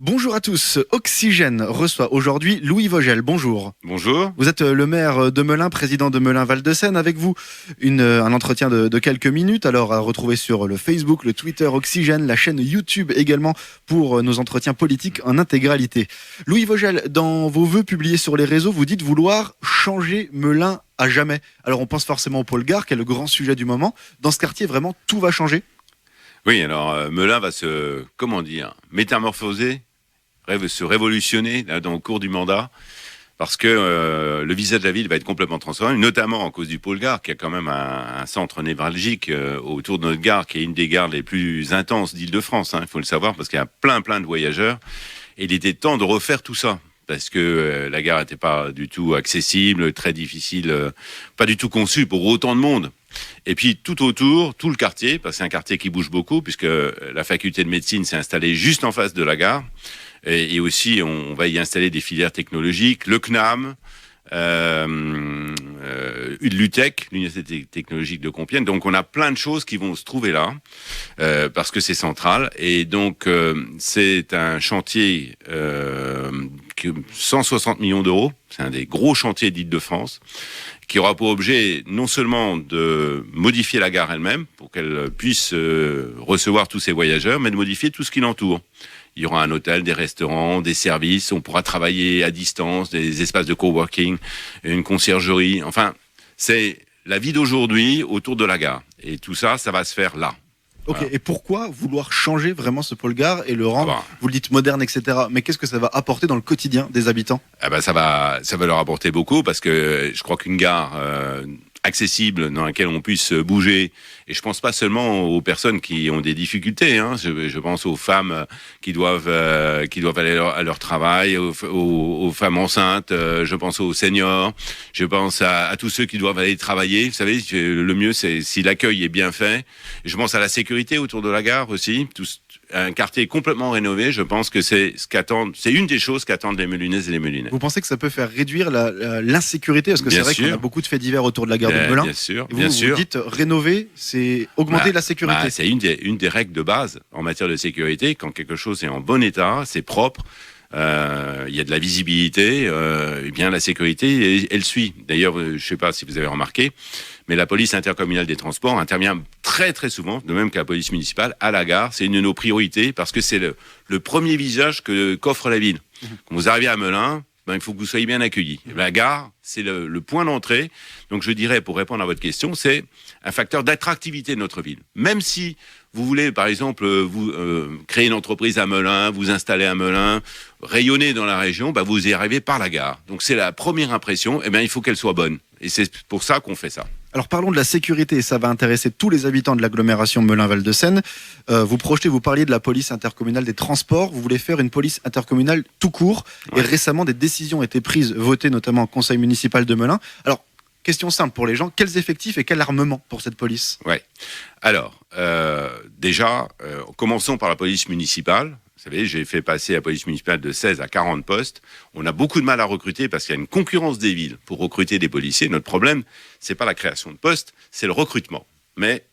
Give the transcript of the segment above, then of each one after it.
Bonjour à tous, Oxygène reçoit aujourd'hui Louis Vogel, bonjour. Bonjour. Vous êtes le maire de Melun, président de Melun Val-de-Seine. Avec vous, un entretien de quelques minutes, alors à retrouver sur le Facebook, le Twitter Oxygène, la chaîne YouTube également pour nos entretiens politiques en intégralité. Louis Vogel, dans vos vœux publiés sur les réseaux, vous dites vouloir changer Melun à jamais. Alors on pense forcément au pôle Gare, qui est le grand sujet du moment. Dans ce quartier, vraiment, tout va changer? Oui, alors Melun va métamorphoser, se révolutionner là, au cours du mandat, parce que le visage de la ville va être complètement transformé, notamment à cause du pôle Gare, qui a quand même un centre névralgique autour de notre gare, qui est une des gares les plus intenses d'Île-de-France, il faut le savoir, parce qu'il y a plein de voyageurs. Et il était temps de refaire tout ça, parce que la gare n'était pas du tout accessible, très difficile, pas du tout conçue pour autant de monde. Et puis tout autour, tout le quartier, parce que c'est un quartier qui bouge beaucoup, puisque la faculté de médecine s'est installée juste en face de la gare. Et aussi, on va y installer des filières technologiques, le CNAM, l'UTEC, l'Université technologique de Compiègne. Donc on a plein de choses qui vont se trouver là, parce que c'est central. Et donc c'est un chantier 160 millions d'euros, c'est un des gros chantiers d'Île-de-France, qui aura pour objet non seulement de modifier la gare elle-même, pour qu'elle puisse recevoir tous ses voyageurs, mais de modifier tout ce qui l'entoure. Il y aura un hôtel, des restaurants, des services, on pourra travailler à distance, des espaces de coworking, une conciergerie. Enfin, c'est la vie d'aujourd'hui autour de la gare. Et tout ça, ça va se faire là. Ok, Voilà. et pourquoi vouloir changer vraiment ce pôle Gare et le rendre, vous le dites, moderne, etc. Mais qu'est-ce que ça va apporter dans le quotidien des habitants? Ça va leur apporter beaucoup, parce que je crois qu'une gare accessible dans laquelle on puisse bouger, et je pense pas seulement aux personnes qui ont des difficultés, je pense aux femmes qui doivent aller à leur travail, aux femmes enceintes, je pense aux seniors, je pense à tous ceux qui doivent aller travailler. Vous savez, le mieux c'est si l'accueil est bien fait. Je pense à la sécurité autour de la gare aussi. Un quartier complètement rénové, je pense que c'est une des choses qu'attendent les Melunaises et les Melinais. Vous pensez que ça peut faire réduire l'insécurité? Parce que c'est vrai qu'on a beaucoup de faits divers autour de la gare de Melun. Bien sûr, et vous dites rénover, c'est augmenter la sécurité. C'est une des règles de base en matière de sécurité. Quand quelque chose est en bon état, c'est propre, il y a de la visibilité, et bien la sécurité, elle suit. D'ailleurs, je ne sais pas si vous avez remarqué, mais la police intercommunale des transports intervient très souvent, de même que la police municipale, à la gare. C'est une de nos priorités, parce que c'est le premier visage qu'offre la ville. Quand vous arrivez à Melun, il faut que vous soyez bien accueillis. La gare, c'est le point d'entrée. Donc je dirais, pour répondre à votre question, c'est un facteur d'attractivité de notre ville. Même si vous voulez, par exemple, créer une entreprise à Melun, vous installer à Melun, rayonner dans la région, vous y arrivez par la gare. Donc c'est la première impression, il faut qu'elle soit bonne. Et c'est pour ça qu'on fait ça. Alors parlons de la sécurité, ça va intéresser tous les habitants de l'agglomération Melun-Val-de-Seine. Vous parliez de la police intercommunale des transports, vous voulez faire une police intercommunale tout court. Ouais. Et récemment, des décisions ont été prises, votées notamment au conseil municipal de Melun. Alors, question simple pour les gens, quels effectifs et quel armement pour cette police? Ouais. Alors, déjà, commençons par la police municipale. Vous savez, j'ai fait passer la police municipale de 16 à 40 postes. On a beaucoup de mal à recruter parce qu'il y a une concurrence des villes pour recruter des policiers. Notre problème, c'est pas la création de postes, c'est le recrutement. Mais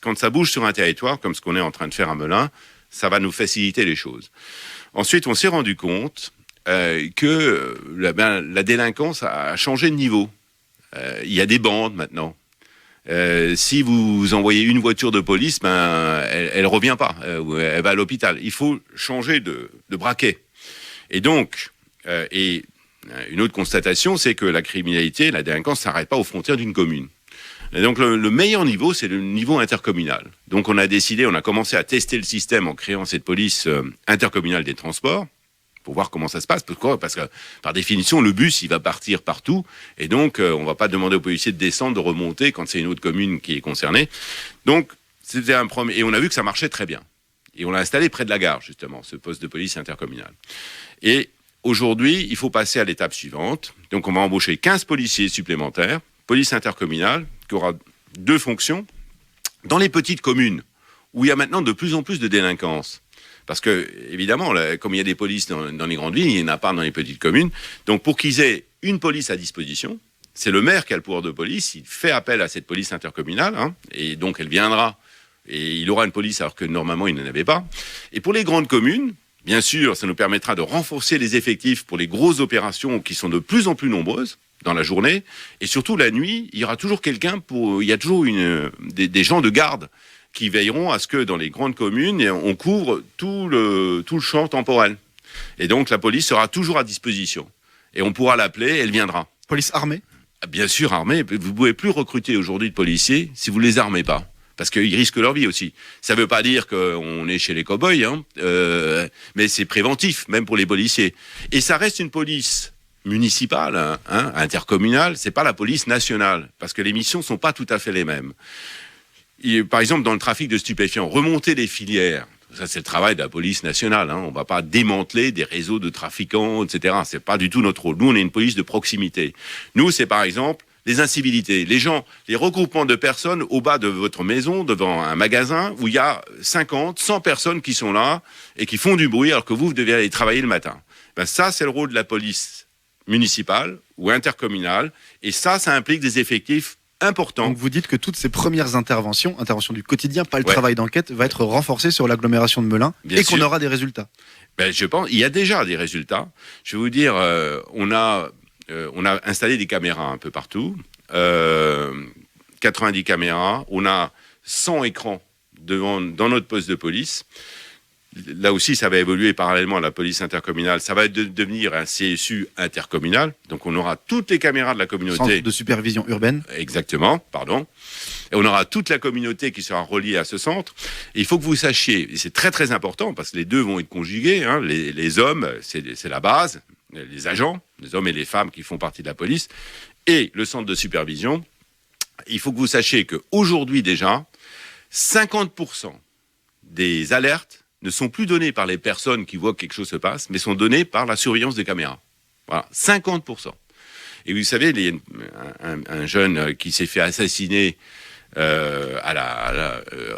quand ça bouge sur un territoire, comme ce qu'on est en train de faire à Melun, ça va nous faciliter les choses. Ensuite, on s'est rendu compte que la délinquance a changé de niveau. Il y a des bandes maintenant. Si vous envoyez une voiture de police, elle revient pas, elle va à l'hôpital. Il faut changer de braquet. Et donc, une autre constatation, c'est que la criminalité, la délinquance, s'arrête pas aux frontières d'une commune. Et donc, le meilleur niveau, c'est le niveau intercommunal. Donc, on a commencé à tester le système en créant cette police intercommunale des transports, pour voir comment ça se passe. Pourquoi ? Parce que, par définition, le bus, il va partir partout. Et donc, on ne va pas demander aux policiers de descendre, de remonter quand c'est une autre commune qui est concernée. Donc, c'était un premier. Et on a vu que ça marchait très bien. Et on l'a installé près de la gare, justement, ce poste de police intercommunal. Et aujourd'hui, il faut passer à l'étape suivante. Donc, on va embaucher 15 policiers supplémentaires, police intercommunale, qui aura 2 fonctions. Dans les petites communes, où il y a maintenant de plus en plus de délinquance, parce que, évidemment, comme il y a des polices dans les grandes villes, il n'y en a pas dans les petites communes. Donc, pour qu'ils aient une police à disposition, c'est le maire qui a le pouvoir de police. Il fait appel à cette police intercommunale, et donc elle viendra, et il aura une police alors que normalement, il n'en avait pas. Et pour les grandes communes, Bien sûr, ça nous permettra de renforcer les effectifs pour les grosses opérations qui sont de plus en plus nombreuses dans la journée. Et surtout, la nuit, il y aura toujours il y a toujours des gens de garde qui veilleront à ce que dans les grandes communes, on couvre tout le champ temporel. Et donc, la police sera toujours à disposition. Et on pourra l'appeler, elle viendra. Police armée ? Bien sûr, armée. Vous ne pouvez plus recruter aujourd'hui de policiers si vous ne les armez pas. Parce qu'ils risquent leur vie aussi. Ça ne veut pas dire qu'on est chez les cow-boys, mais c'est préventif, même pour les policiers. Et ça reste une police municipale, intercommunale, c'est pas la police nationale, parce que les missions ne sont pas tout à fait les mêmes. Par exemple, dans le trafic de stupéfiants, remonter les filières, ça c'est le travail de la police nationale. On ne va pas démanteler des réseaux de trafiquants, etc. C'est pas du tout notre rôle. Nous, on est une police de proximité. Nous, c'est par exemple les incivilités. Les gens, les regroupements de personnes au bas de votre maison, devant un magasin, où il y a 50, 100 personnes qui sont là et qui font du bruit alors que vous devez aller travailler le matin. Ça, c'est le rôle de la police municipale ou intercommunale. Et ça implique des effectifs importants. Donc vous dites que toutes ces premières interventions du quotidien, pas le travail d'enquête, va être renforcé sur l'agglomération de Melun et qu'on aura des résultats. Je pense, il y a déjà des résultats. Je vais vous dire, on a installé des caméras un peu partout, 90 caméras, on a 100 écrans dans notre poste de police. Là aussi, ça va évoluer parallèlement à la police intercommunale. Ça va devenir un CSU intercommunal. Donc, on aura toutes les caméras de la communauté. Centre de supervision urbaine. Exactement, pardon. Et on aura toute la communauté qui sera reliée à ce centre. Et il faut que vous sachiez, et c'est très très important, parce que les deux vont être conjugués, les hommes, c'est la base, les agents, les hommes et les femmes qui font partie de la police, et le centre de supervision. Il faut que vous sachiez qu'aujourd'hui déjà, 50% des alertes ne sont plus donnés par les personnes qui voient que quelque chose se passe, mais sont donnés par la surveillance des caméras. Voilà, 50%. Et vous savez, il y a un jeune qui s'est fait assassiner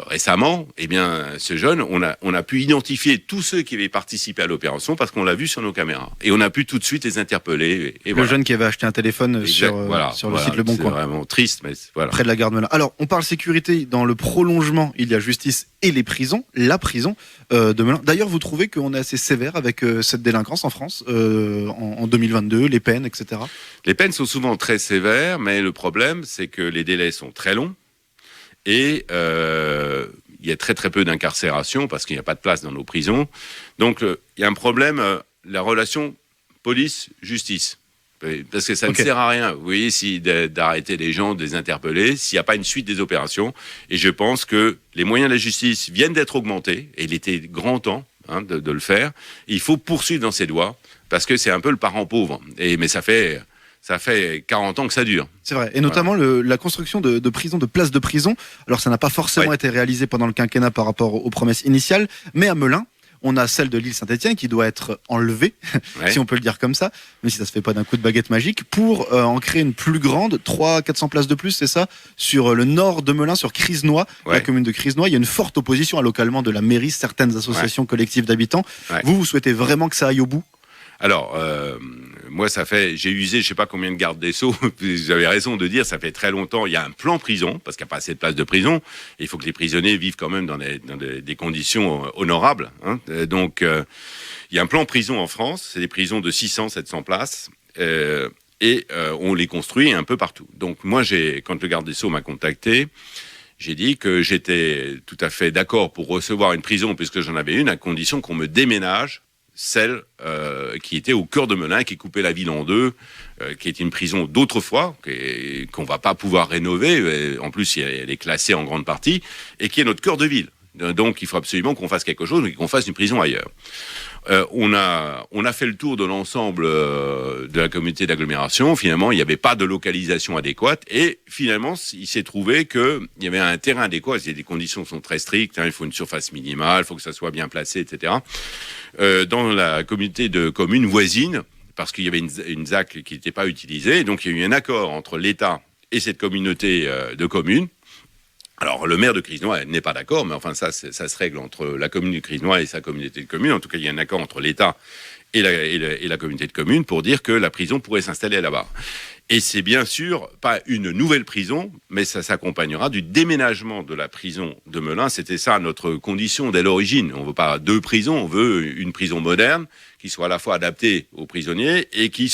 récemment. Eh bien, ce jeune, on a pu identifier tous ceux qui avaient participé à l'opération parce qu'on l'a vu sur nos caméras. Et on a pu tout de suite les interpeller. Et le jeune qui avait acheté un téléphone sur le site Le Bon Coin. C'est vraiment triste, mais voilà. Près de la gare de Melun. Alors, on parle sécurité. Dans le prolongement, il y a justice et les prisons. La prison de Melun. D'ailleurs, vous trouvez qu'on est assez sévère avec cette délinquance en France en 2022, les peines, etc. Les peines sont souvent très sévères, mais le problème, c'est que les délais sont très longs. Et il y a très très peu d'incarcération parce qu'il n'y a pas de place dans nos prisons. Donc il y a un problème, la relation police-justice. Parce que ça ne sert à rien, vous voyez, d'arrêter les gens, de les interpeller, s'il n'y a pas une suite des opérations. Et je pense que les moyens de la justice viennent d'être augmentés, et il était grand temps de le faire. Il faut poursuivre dans ses voies, parce que c'est un peu le parent pauvre. Mais ça fait 40 ans que ça dure. C'est vrai. Et notamment la construction de prisons, de places de prison. Alors ça n'a pas forcément été réalisé pendant le quinquennat par rapport aux promesses initiales, mais à Melun, on a celle de l'île Saint-Étienne qui doit être enlevée, si on peut le dire comme ça, même si ça se fait pas d'un coup de baguette magique, pour en créer une plus grande, 300-400 places de plus, c'est ça, sur le nord de Melun, sur Crisnois, la commune de Crisnois. Il y a une forte opposition localement de la mairie, certaines associations collectives d'habitants. Vous souhaitez vraiment que ça aille au bout ? Alors, moi, j'ai usé je sais pas combien de gardes des Sceaux, vous avez raison de dire, ça fait très longtemps, il y a un plan prison, parce qu'il n'y a pas assez de places de prison, il faut que les prisonniers vivent quand même dans des conditions honorables. Donc, il y a un plan prison en France, c'est des prisons de 600-700 places, et on les construit un peu partout. Donc, moi, quand le garde des Sceaux m'a contacté, j'ai dit que j'étais tout à fait d'accord pour recevoir une prison, puisque j'en avais une, à condition qu'on me déménage celle qui était au cœur de Melun, qui coupait la ville en deux, qui est une prison d'autrefois, qu'on ne va pas pouvoir rénover, en plus elle est classée en grande partie, et qui est notre cœur de ville. Donc il faut absolument qu'on fasse quelque chose, et qu'on fasse une prison ailleurs. On a fait le tour de l'ensemble de la communauté d'agglomération. Finalement, il n'y avait pas de localisation adéquate. Et finalement, il s'est trouvé qu'il y avait un terrain adéquat. Les conditions sont très strictes. Il faut une surface minimale, il faut que ça soit bien placé, etc. Dans la communauté de communes voisines, parce qu'il y avait une ZAC qui n'était pas utilisée. Donc, il y a eu un accord entre l'État et cette communauté de communes. Alors, le maire de Crisnois n'est pas d'accord, mais enfin, ça se règle entre la commune de Crisnois et sa communauté de communes. En tout cas, il y a un accord entre l'État et la communauté de communes pour dire que la prison pourrait s'installer là-bas. Et c'est bien sûr pas une nouvelle prison, mais ça s'accompagnera du déménagement de la prison de Melun. C'était ça notre condition dès l'origine. On veut pas 2 prisons, on veut une prison moderne qui soit à la fois adaptée aux prisonniers et qui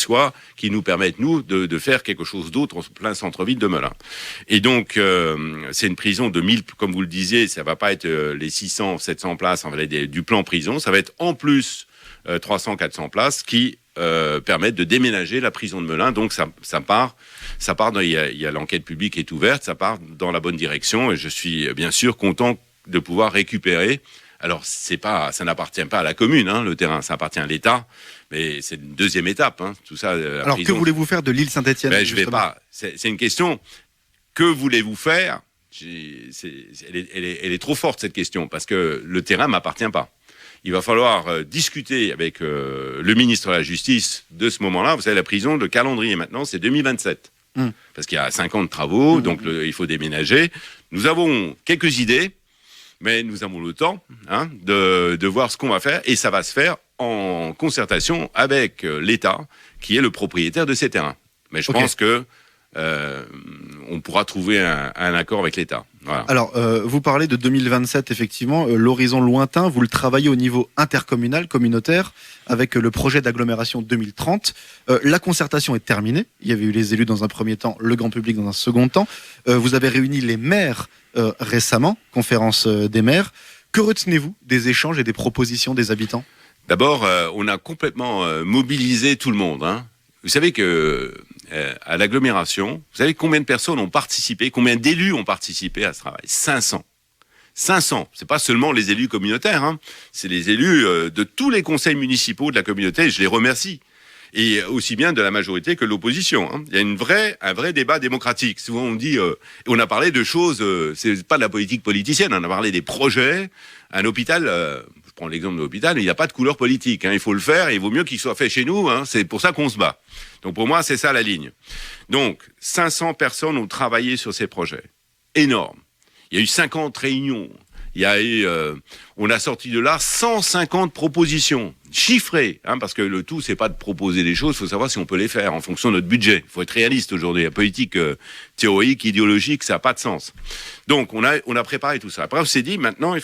nous permette, nous, de faire quelque chose d'autre en plein centre-ville de Melun. Et donc, c'est une prison de 1000, comme vous le disiez, ça va pas être les 600, 700 places, du plan prison, ça va être en plus 300, 400 places qui permettent de déménager la prison de Melun. Donc ça part il y a l'enquête publique est ouverte, ça part dans la bonne direction et je suis bien sûr content de pouvoir récupérer. Alors ça n'appartient pas à la commune, le terrain, ça appartient à l'État, mais c'est une deuxième étape, tout ça. Alors que voulez-vous faire de l'île Saint-Étienne? Je vais pas. C'est une question. Que voulez-vous faire? Elle est trop forte cette question parce que le terrain m'appartient pas. Il va falloir discuter avec le ministre de la Justice de ce moment-là. Vous savez, la prison, le calendrier maintenant, c'est 2027. Parce qu'il y a 5 ans de travaux, donc il faut déménager. Nous avons quelques idées, mais nous avons le temps de voir ce qu'on va faire. Et ça va se faire en concertation avec l'État, qui est le propriétaire de ces terrains. Mais je pense que on pourra trouver un accord avec l'État. Voilà. Alors, vous parlez de 2027, effectivement, l'horizon lointain, vous le travaillez au niveau intercommunal, communautaire, avec le projet d'agglomération 2030. La concertation est terminée. Il y avait eu les élus dans un premier temps, le grand public dans un second temps. Vous avez réuni les maires récemment, conférence des maires. Que retenez-vous des échanges et des propositions des habitants? D'abord, on a complètement mobilisé tout le monde. Vous savez que à l'agglomération, vous savez combien de personnes ont participé, combien d'élus ont participé à ce travail? 500. 500. C'est pas seulement les élus communautaires, c'est les élus de tous les conseils municipaux de la communauté. Je les remercie. Et aussi bien de la majorité que de l'opposition. Il y a un vrai débat démocratique. Souvent on dit, on a parlé de choses, c'est pas de la politique politicienne, on a parlé des projets. Un hôpital, je prends l'exemple de l'hôpital, il n'y a pas de couleur politique. Il faut le faire et il vaut mieux qu'il soit fait chez nous. C'est pour ça qu'on se bat. Donc pour moi, c'est ça la ligne. Donc 500 personnes ont travaillé sur ces projets. Énorme. Il y a eu 50 réunions. Il y a eu, on a sorti de là 150 propositions chiffrées, parce que le tout, c'est pas de proposer des choses, il faut savoir si on peut les faire en fonction de notre budget. Il faut être réaliste aujourd'hui. La politique théorique, idéologique, ça n'a pas de sens. Donc, on a préparé tout ça. Après, on s'est dit, maintenant,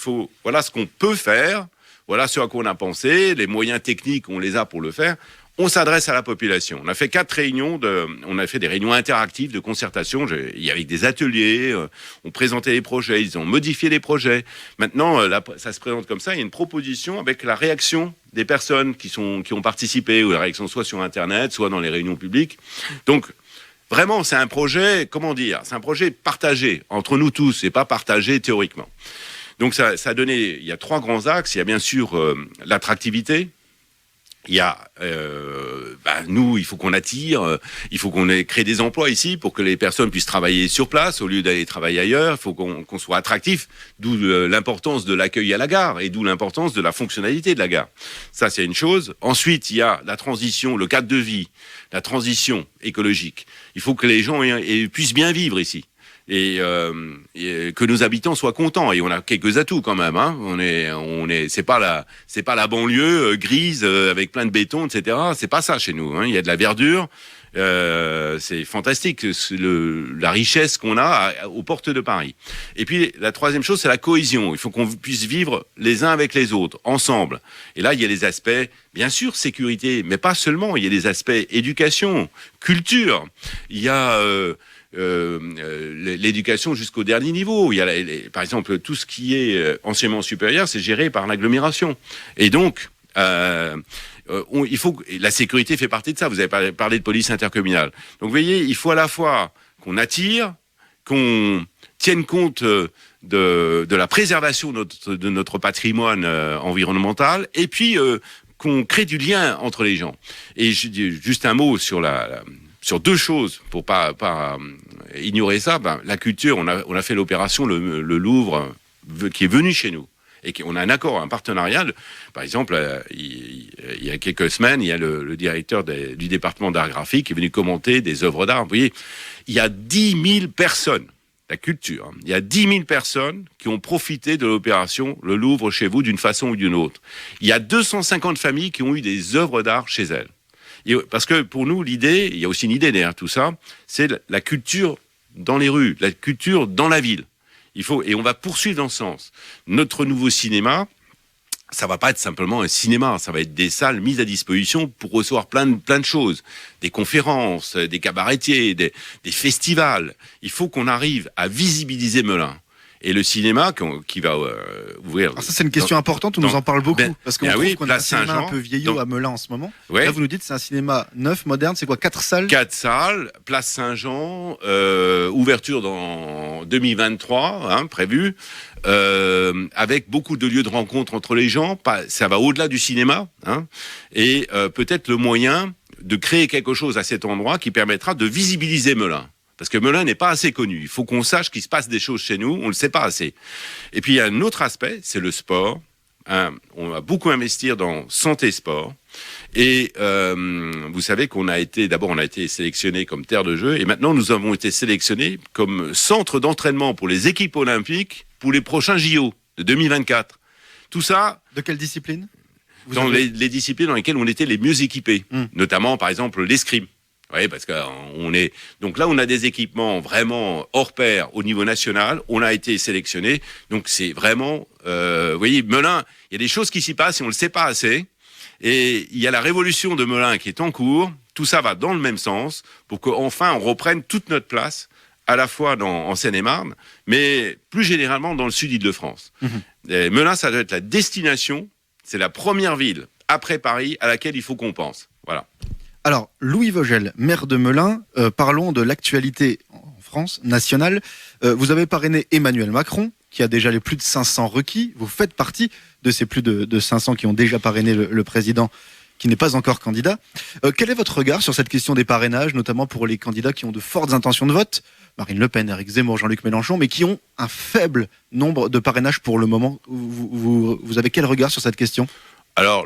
voilà ce qu'on peut faire, voilà ce à quoi on a pensé, les moyens techniques, on les a pour le faire. On s'adresse à la population. On a fait 4 réunions, on a fait des réunions interactives de concertation. Il y avait des ateliers, on présentait les projets, ils ont modifié les projets. Maintenant, ça se présente comme ça. Il y a une proposition avec la réaction des personnes qui ont participé, ou la réaction soit sur Internet, soit dans les réunions publiques. Donc, vraiment, c'est un projet, c'est un projet partagé entre nous tous et pas partagé théoriquement. Donc, ça a donné, il y a 3 grands axes. Il y a bien sûr l'attractivité. Il y a, nous, il faut qu'on attire, il faut qu'on crée des emplois ici pour que les personnes puissent travailler sur place au lieu d'aller travailler ailleurs. Il faut qu'on soit attractif, d'où l'importance de l'accueil à la gare et d'où l'importance de la fonctionnalité de la gare. Ça, c'est une chose. Ensuite, il y a la transition, le cadre de vie, la transition écologique. Il faut que les gens puissent bien vivre ici. Et que nos habitants soient contents. Et on a quelques atouts quand même. C'est pas la banlieue grise avec plein de béton, etc. C'est pas ça chez nous. Il y a de la verdure. C'est fantastique la richesse qu'on a aux portes de Paris. Et puis la troisième chose, c'est la cohésion. Il faut qu'on puisse vivre les uns avec les autres, ensemble. Et là, il y a les aspects, bien sûr, sécurité, mais pas seulement. Il y a les aspects éducation, culture. Il y a l'éducation jusqu'au dernier niveau. Il y a par exemple tout ce qui est enseignement supérieur, c'est géré par l'agglomération. Et donc il faut la sécurité fait partie de ça. Vous avez parlé de police intercommunale. Donc vous voyez, il faut à la fois qu'on attire, qu'on tienne compte de la préservation de notre patrimoine environnemental, et puis qu'on crée du lien entre les gens. Et juste un mot sur sur 2 choses, pour pas ignorer ça. La culture, on a fait l'opération le Louvre, qui est venu chez nous. Et on a un accord, un partenariat. Par exemple, il y a quelques semaines, il y a le directeur du département d'art graphique qui est venu commenter des œuvres d'art. Vous voyez, il y a 10 000 personnes, la culture, il y a 10 000 personnes qui ont profité de l'opération Le Louvre chez vous d'une façon ou d'une autre. Il y a 250 familles qui ont eu des œuvres d'art chez elles. Parce que pour nous, l'idée, il y a aussi une idée derrière tout ça, c'est la culture dans les rues, la culture dans la ville. Et on va poursuivre dans ce sens. Notre nouveau cinéma, ça va pas être simplement un cinéma, ça va être des salles mises à disposition pour recevoir plein de choses, des conférences, des cabaretiers, des festivals. Il faut qu'on arrive à visibiliser Melun. Et le cinéma qui va ouvrir... Alors ça, c'est une question importante, on nous en parle beaucoup. Parce qu'on trouve qu'on a un cinéma Saint-Jean, un peu vieillot à Melun en ce moment. Ouais. Là, vous nous dites c'est un cinéma neuf, moderne, c'est quoi, 4 salles? 4 salles, place Saint-Jean, ouverture dans 2023, prévue, avec beaucoup de lieux de rencontre entre les gens. Ça va au-delà du cinéma, et peut-être le moyen de créer quelque chose à cet endroit qui permettra de visibiliser Melun. Parce que Melun n'est pas assez connu. Il faut qu'on sache qu'il se passe des choses chez nous. On ne le sait pas assez. Et puis, il y a un autre aspect, c'est le sport. On va beaucoup investir dans santé-sport. Et vous savez qu'on a été sélectionné comme terre de jeu. Et maintenant, nous avons été sélectionnés comme centre d'entraînement pour les équipes olympiques pour les prochains JO de 2024. Tout ça... De quelle discipline? Dans les disciplines dans lesquelles on était les mieux équipés. Notamment, par exemple, l'escrime. Oui, parce que donc là, on a des équipements vraiment hors pair au niveau national. On a été sélectionné. Donc c'est vraiment, vous voyez, Melun, il y a des choses qui s'y passent et on le sait pas assez. Et il y a la révolution de Melun qui est en cours. Tout ça va dans le même sens pour qu'enfin on reprenne toute notre place, à la fois en Seine-et-Marne, mais plus généralement dans le sud Île-de-France. Melun, ça doit être la destination. C'est la première ville après Paris à laquelle il faut qu'on pense. Voilà. Alors, Louis Vogel, maire de Melun, parlons de l'actualité en France, nationale. Vous avez parrainé Emmanuel Macron, qui a déjà les plus de 500 requis. Vous faites partie de ces plus de 500 qui ont déjà parrainé le président, qui n'est pas encore candidat. Quel est votre regard sur cette question des parrainages, notamment pour les candidats qui ont de fortes intentions de vote, Marine Le Pen, Éric Zemmour, Jean-Luc Mélenchon, mais qui ont un faible nombre de parrainages pour le moment? Vous avez quel regard sur cette question? Alors,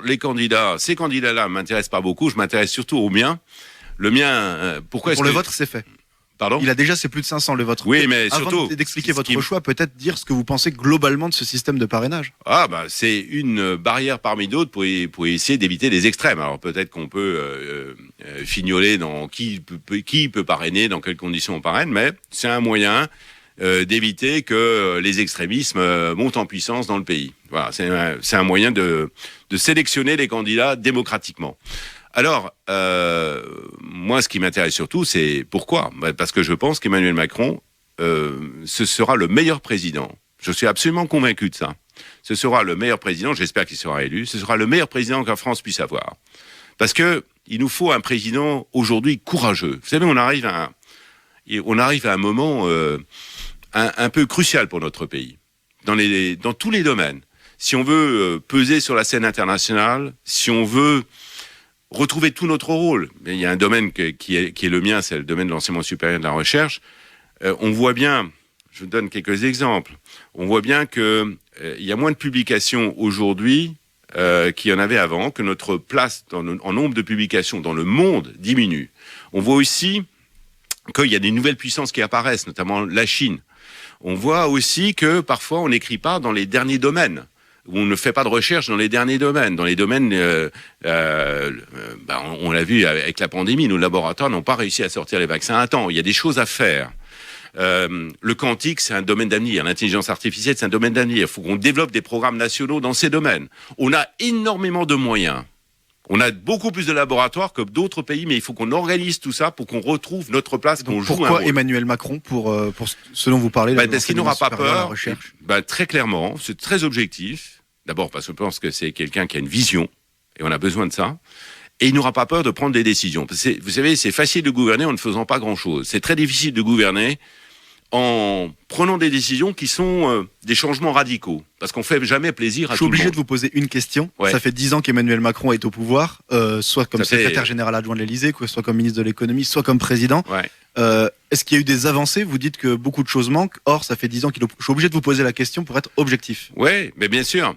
ces candidats-là ne m'intéressent pas beaucoup. Je m'intéresse surtout au mien. Le mien, pourquoi est-ce que... Pour le vôtre, c'est fait. Pardon ? Il a déjà ses plus de 500, le vôtre. Oui, mais avant surtout... d'expliquer votre choix, peut-être dire ce que vous pensez globalement de ce système de parrainage. C'est une barrière parmi d'autres pour essayer d'éviter les extrêmes. Alors, peut-être qu'on peut fignoler dans qui peut parrainer, dans quelles conditions on parraine, mais c'est un moyen... d'éviter que les extrémismes montent en puissance dans le pays. Voilà, c'est un moyen de sélectionner les candidats démocratiquement. Alors, moi, ce qui m'intéresse surtout, c'est pourquoi ? Parce que je pense qu'Emmanuel Macron, ce sera le meilleur président. Je suis absolument convaincu de ça. Ce sera le meilleur président, j'espère qu'il sera élu, ce sera le meilleur président que la France puisse avoir. Parce que il nous faut un président aujourd'hui courageux. Vous savez, on arrive à un moment un peu crucial pour notre pays, dans tous les domaines. Si on veut peser sur la scène internationale, si on veut retrouver tout notre rôle, il y a un domaine qui est le mien, c'est le domaine de l'enseignement supérieur et de la recherche. On voit bien, je vous donne quelques exemples, on voit bien qu'il y a moins de publications aujourd'hui qu'il y en avait avant, que notre place en nombre de publications dans le monde diminue. On voit aussi qu'il y a des nouvelles puissances qui apparaissent, notamment la Chine. On voit aussi que parfois on n'écrit pas dans les derniers domaines, où on ne fait pas de recherche dans les derniers domaines. Dans les domaines, on l'a vu avec la pandémie, nos laboratoires n'ont pas réussi à sortir les vaccins à temps. Il y a des choses à faire. Le quantique, c'est un domaine d'avenir. L'intelligence artificielle, c'est un domaine d'avenir. Il faut qu'on développe des programmes nationaux dans ces domaines. On a énormément de moyens. On a beaucoup plus de laboratoires que d'autres pays, mais il faut qu'on organise tout ça pour qu'on retrouve notre place, qu'on joue un rôle. Pourquoi Emmanuel Macron pour ce dont vous parlez parce qu'il n'aura pas peur. Très clairement, c'est très objectif. D'abord parce que je pense que c'est quelqu'un qui a une vision, et on a besoin de ça. Et il n'aura pas peur de prendre des décisions. Vous savez, c'est facile de gouverner en ne faisant pas grand-chose. C'est très difficile de gouverner en prenant des décisions qui sont des changements radicaux. Parce qu'on ne fait jamais plaisir à tout le monde. Je suis obligé de vous poser une question. Ouais. Ça fait 10 ans qu'Emmanuel Macron est au pouvoir, soit comme secrétaire général adjoint de l'Élysée, soit comme ministre de l'économie, soit comme président. Ouais. Est-ce qu'il y a eu des avancées ? Vous dites que beaucoup de choses manquent. Or, ça fait 10 ans je suis obligé de vous poser la question pour être objectif. Oui, mais bien sûr.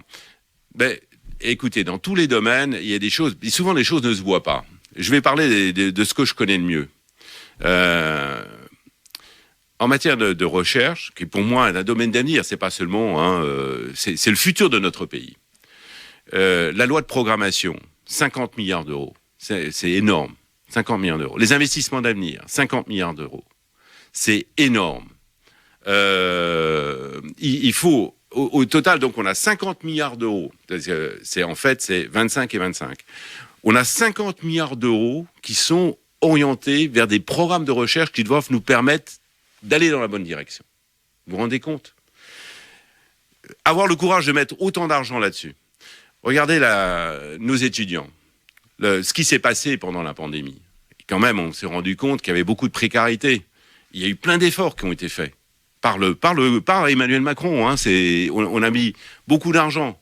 Écoutez, dans tous les domaines, il y a des choses... Souvent, les choses ne se voient pas. Je vais parler de ce que je connais le mieux. En matière de recherche, qui pour moi est un domaine d'avenir, c'est pas seulement, c'est le futur de notre pays. La loi de programmation, 50 milliards d'euros. c'est énorme. 50 milliards d'euros. Les investissements d'avenir, 50 milliards d'euros. C'est énorme. Il faut, au total, donc on a 50 milliards d'euros. C'est 25 et 25. On a 50 milliards d'euros qui sont orientés vers des programmes de recherche qui doivent nous permettre d'aller dans la bonne direction. Vous vous rendez compte ? Avoir le courage de mettre autant d'argent là-dessus. Regardez nos étudiants. Ce qui s'est passé pendant la pandémie. Et quand même, on s'est rendu compte qu'il y avait beaucoup de précarité. Il y a eu plein d'efforts qui ont été faits par Emmanuel Macron. Hein, on a mis beaucoup d'argent.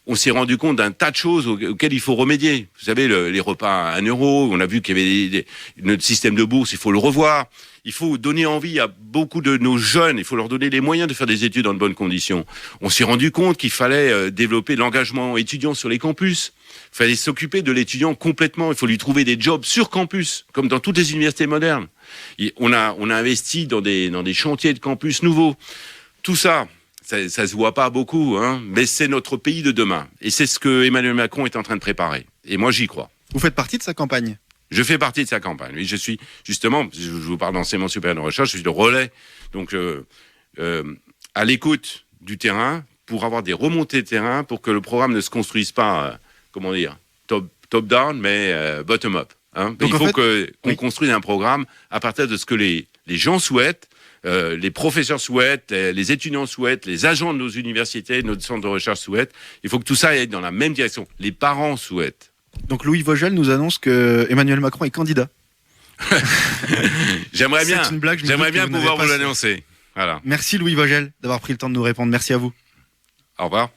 On s'est rendu compte d'un tas de choses auxquelles il faut remédier. Vous savez, les repas à 1 euro, on a vu qu'il y avait notre système de bourse, il faut le revoir. Il faut donner envie à beaucoup de nos jeunes, il faut leur donner les moyens de faire des études dans de bonnes conditions. On s'est rendu compte qu'il fallait développer l'engagement étudiant sur les campus. Il fallait s'occuper de l'étudiant complètement. Il faut lui trouver des jobs sur campus, comme dans toutes les universités modernes. On a investi dans des chantiers de campus nouveaux. Tout ça, ça se voit pas beaucoup, hein, mais c'est notre pays de demain. Et c'est ce que Emmanuel Macron est en train de préparer. Et moi, j'y crois. Vous faites partie de sa campagne ? Je fais partie de sa campagne. Oui, je suis, justement, je vous parle d'enseignement supérieur de recherche, je suis le relais. Donc, à l'écoute du terrain, pour avoir des remontées de terrain, pour que le programme ne se construise pas, top-down, mais bottom-up. Hein. Il faut qu'on construise un programme à partir de ce que les gens souhaitent, les professeurs souhaitent, les étudiants souhaitent, les agents de nos universités, nos centres de recherche souhaitent. Il faut que tout ça aille dans la même direction. Les parents souhaitent. Donc Louis Vogel nous annonce que Emmanuel Macron est candidat. J'aimerais bien pouvoir vous pas l'annoncer. Voilà. Merci Louis Vogel d'avoir pris le temps de nous répondre. Merci à vous. Au revoir.